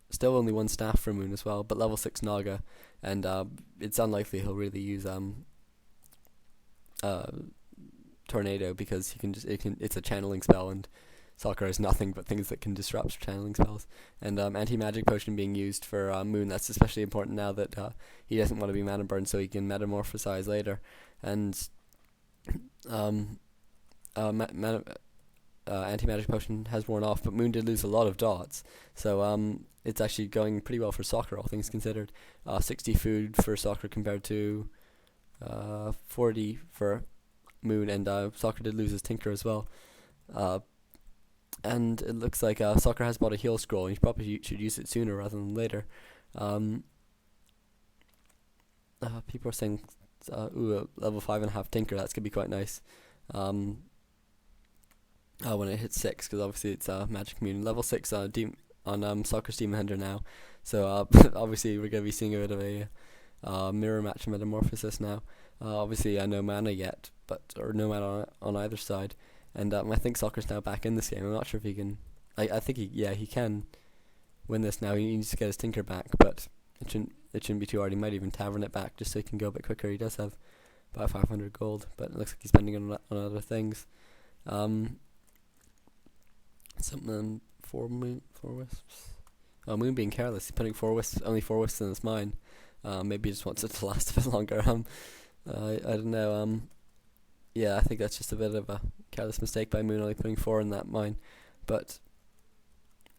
still only one staff for Moon as well, but level 6 Naga, and it's unlikely he'll really use uh, Tornado, because it's a channeling spell, and Sakura has nothing but things that can disrupt channeling spells. And anti-magic potion being used for Moon, that's especially important now that he doesn't want to be mana burned, so he can metamorphosize later. And anti-magic potion has worn off, but Moon did lose a lot of dots, so it's actually going pretty well for Sakura, all things considered. 60 food for Sakura compared to 40 for Moon, and Sakura did lose his Tinker as well. And it looks like Sakura has bought a heal scroll, and he probably should use it sooner rather than later. People are saying, a level 5.5 Tinker, that's going to be quite nice. When it hits 6, because obviously it's Magic Immune. Level 6 on Sakura's Demon Hunter now, so obviously we're going to be seeing a bit of a mirror match Metamorphosis now. Obviously no mana yet, or no mana on either side, and I think Sakura's now back in this game. I'm not sure if he can. I think he can win this now. He needs to get his Tinker back, but it shouldn't be too hard. He might even tavern it back just so he can go a bit quicker. He does have about 500 gold, but it looks like he's spending it on other things. Something 4 wisps. Oh, Moon being careless. He's putting only 4 wisps in his mine. Maybe he just wants it to last a bit longer. I don't know. Yeah, I think that's just a bit of a careless mistake by Moon, only putting 4 in that mine. But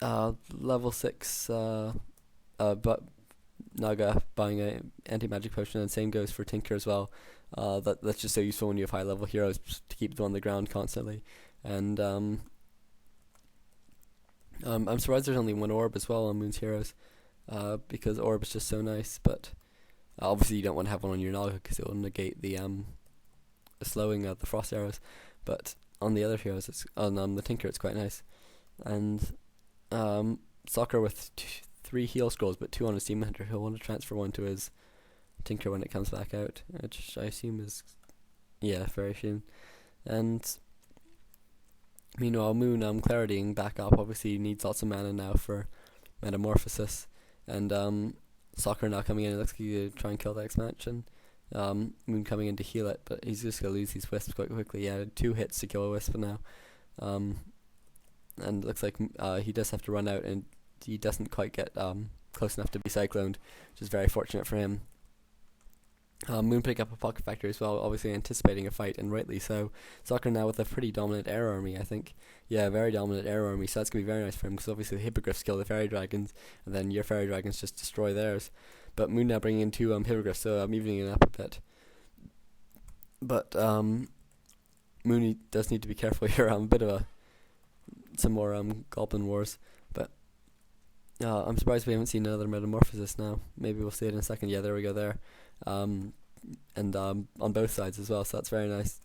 level 6, but Naga buying a anti-magic potion, and same goes for Tinker as well. That's just so useful when you have high level heroes to keep them on the ground constantly. And I'm surprised there's only one orb as well on Moon's heroes, because orb is just so nice. But obviously you don't want to have one on your Naga because it will negate the slowing the frost arrows. But on the other heroes, it's on the Tinker, it's quite nice. And Sakura with 3 heal scrolls, but 2 on his Demon Hunter. He'll want to transfer 1 to his Tinker when it comes back out, which I assume is very soon. And meanwhile, Moon claritying back up. Obviously, he needs lots of mana now for Metamorphosis, and Sakura now coming in. It looks like he's gonna try and kill the expansion. Moon coming in to heal it, but he's just gonna lose these wisps quite quickly. Yeah, 2 hits to kill a wisp now, and it looks like he does have to run out, and he doesn't quite get close enough to be cycloned, which is very fortunate for him. Moon pick up a pocket factory as well, obviously anticipating a fight, and rightly so. Sakura now with a pretty dominant air army, I think. Yeah, very dominant air army, so that's going to be very nice for him, because obviously the Hippogriffs kill the fairy dragons, and then your fairy dragons just destroy theirs. But Moon now bringing in 2 Hippogriffs, so I'm evening it up a bit. But Moon does need to be careful here. A bit of some more Goblin Wars, but I'm surprised we haven't seen another Metamorphosis now. Maybe we'll see it in a second. Yeah, there we go there. And on both sides as well, so that's very nice.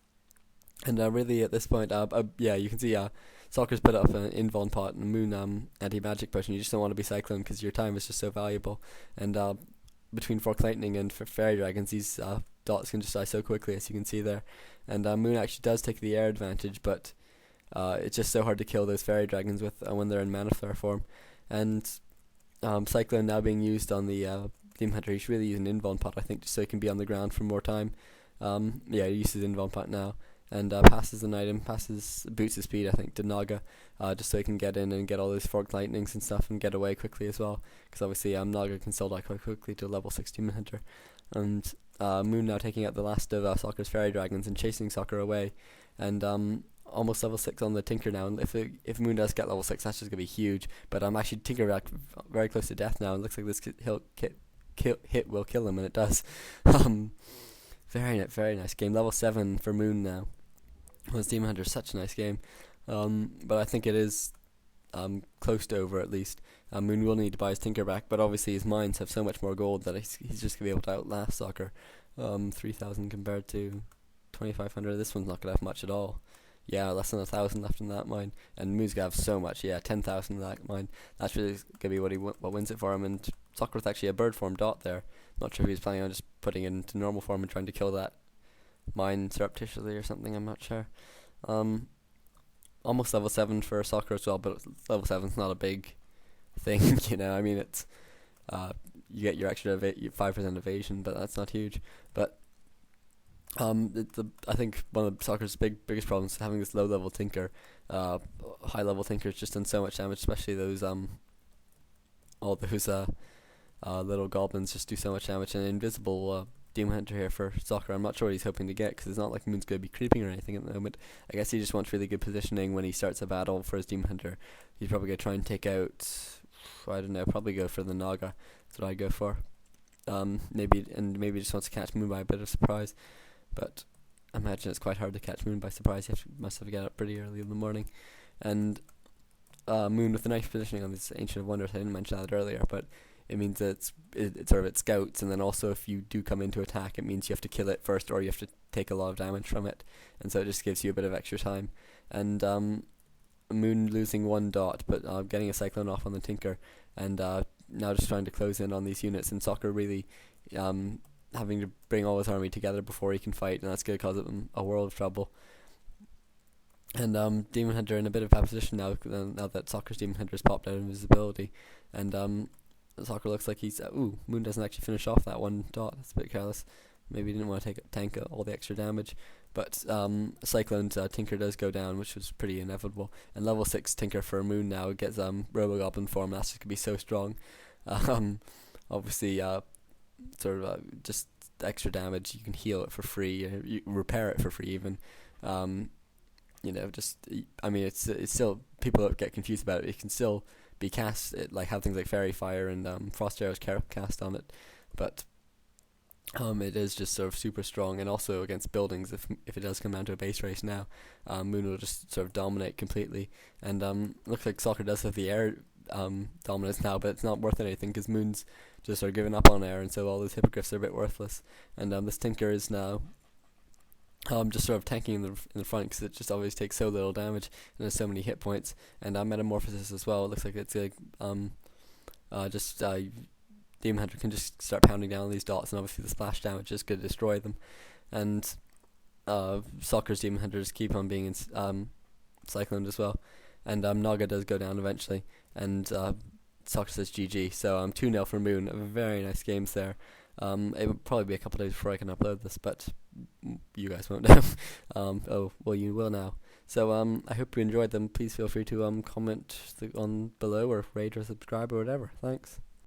And really at this point, you can see Sakura's put up an Invuln pot and Moon anti-magic potion. You just don't want to be cyclone because your time is just so valuable. And between Fork Lightning and Fairy Dragons, these dots can just die so quickly, as you can see there. And Moon actually does take the air advantage, but it's just so hard to kill those Fairy Dragons with when they're in Mana Flare form. And Cyclone now being used on the Demon Hunter. He should really use an Invuln pot, I think, just so he can be on the ground for more time. He uses Invuln pot now, and passes an item, boots his speed, I think, to Naga, just so he can get in and get all those Forked Lightnings and stuff and get away quickly as well, because obviously Naga can still die quite quickly to level 6 Demon Hunter. And Moon now taking out the last of Sakura's Fairy Dragons and chasing Sakura away, and almost level 6 on the Tinker now, and if Moon does get level 6, that's just going to be huge. But actually Tinker back very close to death now, and looks like this hit will kill him, and it does. Very nice game. Level 7 for Moon now. Was Demon Hunter such a nice game, but I think it is close to over at least. Moon will need to buy his Tinker back, but obviously his mines have so much more gold that he's just gonna be able to outlast Sakura. 3,000 compared to 2,500. This one's not gonna have much at all. Yeah, less than 1,000 left in that mine, and Moon's gonna have so much. Yeah, 10,000 in that mine. That's really gonna be what wins it for him. And Sakura with actually a bird form dot there. Not sure if he's planning on just putting it into normal form and trying to kill that mine surreptitiously or something. I'm not sure. Almost level 7 for Sakura as well, but level 7's not a big thing. I mean, it's uh, you get your extra 5% evasion, but that's not huge. But I think one of soccer's biggest problems is having this low level tinker. High level tinker's just done so much damage, especially those all those little goblins just do so much damage. And invisible demon hunter here for soccer, I'm not sure what he's hoping to get, because it's not like Moon's going to be creeping or anything at the moment. I guess he just wants really good positioning when he starts a battle for his demon hunter. He's probably going to try and take out, I don't know, probably go for the Naga. That's what I'd go for. Maybe just wants to catch Moon by a bit of surprise. But I imagine it's quite hard to catch Moon by surprise. Must have to get up pretty early in the morning. And Moon with a nice positioning on this Ancient of Wonders. I didn't mention that earlier, but it means that it's sort of it scouts, and then also if you do come into attack, it means you have to kill it first, or you have to take a lot of damage from it, and so it just gives you a bit of extra time. And Moon losing 1 dot, but getting a Cyclone off on the Tinker, and now just trying to close in on these units, and Soccer really having to bring all his army together before he can fight, and that's going to cause him a world of trouble. And Demon Hunter in a bit of bad position now that Soccer's Demon Hunter has popped out of invisibility, and Soccer looks like he's Moon doesn't actually finish off that 1 dot. That's a bit careless. Maybe he didn't want to tank all the extra damage, but Cyclone's Tinker does go down, which was pretty inevitable. And level 6 Tinker for Moon now gets Robogoblin form. That's just gonna be so strong. Obviously, just extra damage. You can heal it for free. You repair it for free even. It's still, people get confused about it. It can still be cast, have things like Fairy Fire and Frost Arrows cast on it, but it is just sort of super strong, and also against buildings. If it does come down to a base race now, Moon will just sort of dominate completely. And looks like Soccer does have the air dominance now, but it's not worth anything because Moon's just sort of given up on air, and so all those hippogriffs are a bit worthless. And this Tinker is now just sort of tanking in the front, because it just always takes so little damage and has so many hit points. And Metamorphosis as well. It looks like it's Demon Hunter can just start pounding down on these dots, and obviously the splash damage is going to destroy them. And Soccer's Demon Hunters keep on being cycloned as well. And Naga does go down eventually, and Soccer says GG. So 2-0 for Moon. Very nice games there. It will probably be a couple of days before I can upload this, but you guys won't know. You will now. So I hope you enjoyed them. Please feel free to comment on below, or rate or subscribe or whatever. Thanks.